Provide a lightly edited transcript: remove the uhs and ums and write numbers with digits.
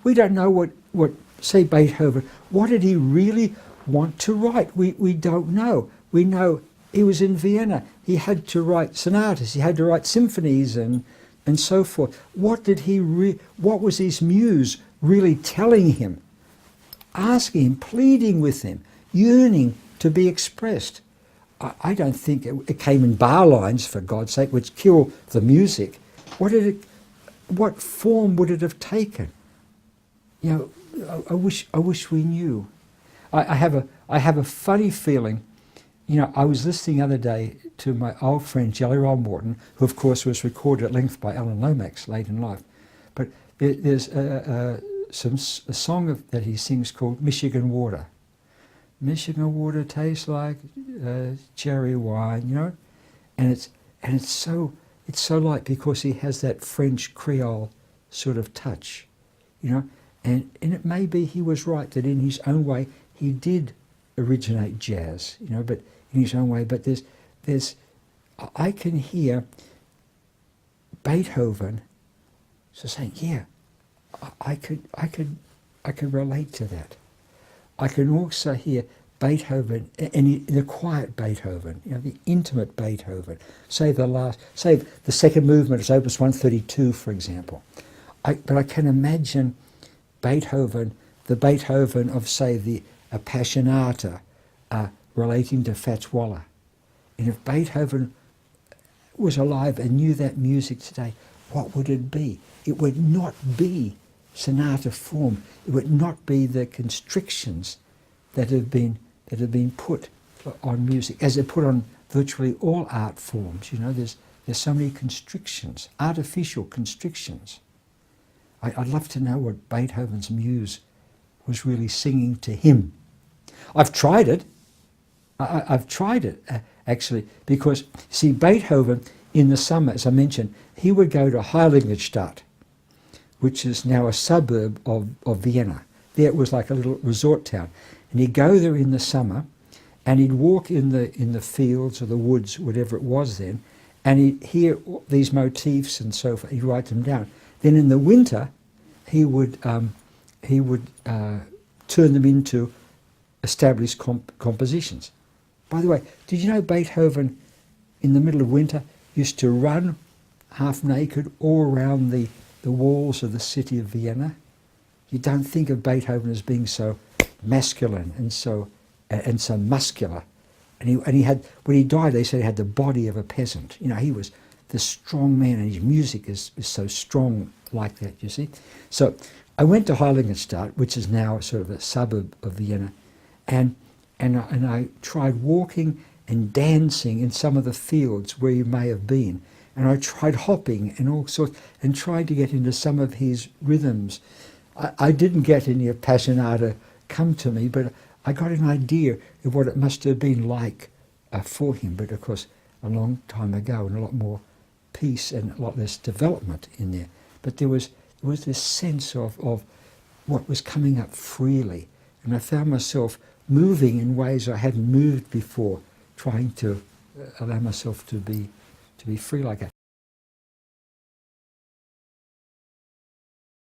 We don't know what say Beethoven, what did he really want to write? We don't know. We know he was in Vienna. He had to write sonatas. He had to write symphonies and so forth. What was his muse really telling him? Asking him, pleading with him, yearning to be expressed. I don't think it came in bar lines, for God's sake, which kill the music. What form would it have taken? You know, I wish we knew. I have a funny feeling. You know, I was listening the other day to my old friend Jelly Roll Morton, who of course was recorded at length by Alan Lomax late in life. But there's a song that he sings called Michigan Water. Michigan water tastes like cherry wine, you know, and it's so light because he has that French Creole sort of touch, you know, and it may be he was right that in his own way he did originate jazz, you know, but in his own way. But there's I can hear Beethoven so saying, yeah, I could relate to that. I can also hear Beethoven, and the quiet Beethoven, you know, the intimate Beethoven. Say the second movement is Opus 132, for example. But I can imagine Beethoven, the Beethoven of, say, the Appassionata, relating to Fats Waller. And if Beethoven was alive and knew that music today, what would it be? It would not be sonata form. It would not be the constrictions that have been put on music, as they're put on virtually all art forms. You know, there's so many constrictions, artificial constrictions. I'd love to know what Beethoven's muse was really singing to him. I've tried it. I've tried it actually, because see, Beethoven in the summer, as I mentioned, he would go to Heiligenstadt, which is now a suburb of Vienna. There it was like a little resort town. And he'd go there in the summer, and he'd walk in the fields or the woods, whatever it was then, and he'd hear these motifs and so forth. He'd write them down. Then in the winter, he would turn them into established compositions. By the way, did you know Beethoven, in the middle of winter, used to run half naked all around the walls of the city of Vienna? You don't think of Beethoven as being so masculine and so muscular. And he had, when he died, they said he had the body of a peasant. You know, he was the strong man, and his music is so strong like that, you see. So I went to Heiligenstadt, which is now sort of a suburb of Vienna, and I tried walking and dancing in some of the fields where he may have been. And I tried hopping and all sorts, and tried to get into some of his rhythms. I didn't get any Appassionata come to me, but I got an idea of what it must have been like for him. But of course, a long time ago, and a lot more peace and a lot less development in there. But there was this sense of what was coming up freely, and I found myself moving in ways I hadn't moved before, trying to allow myself to be free like that.